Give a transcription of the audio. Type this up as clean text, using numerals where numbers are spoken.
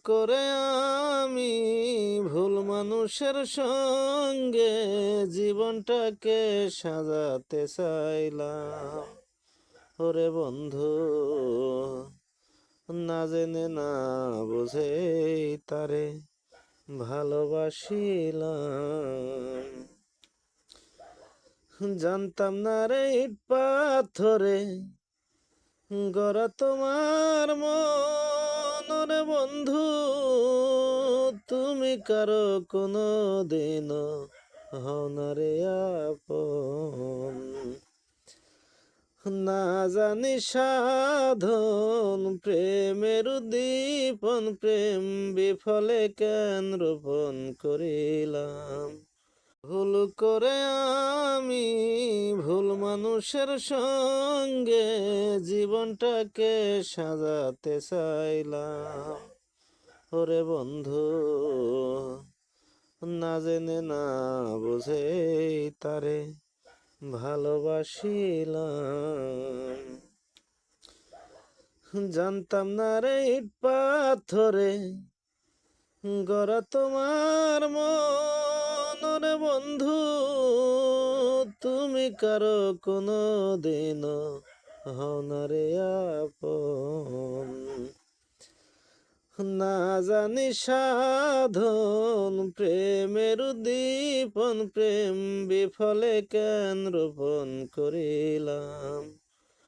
করে আমি ভুল মানুষের সঙ্গে জীবনটাকে সাজাতে চাইলাম। ওরে বন্ধু, না জেনে না বুঝে তারে ভালোবাসিলাম। জানতাম না রে ইট পাথরে গড়া তোমার মন। রে বন্ধু, তুমি কারো কোনো দিনও হও না রে আপন। না জানি সাধন প্রেমের উদ্দীপন, প্রেম বিফলে কেন রোপণ করিলাম। ভুল করে আমি ভুল মানুষের সঙ্গে জীবনটাকে সাজাতে চাইলাম। ওরে বন্ধু, না জেনে না বুঝে তারে ভালোবাসিলাম। জানতাম না রে ইট পাথরে গড়া তোমার মন। রে বন্ধু, তুমি কারো কোনো দিনও হও না রে আপন। না জানি সাধন প্রেমের উদ্দীপন, প্রেম বিফলে কেন রোপণ করিলাম।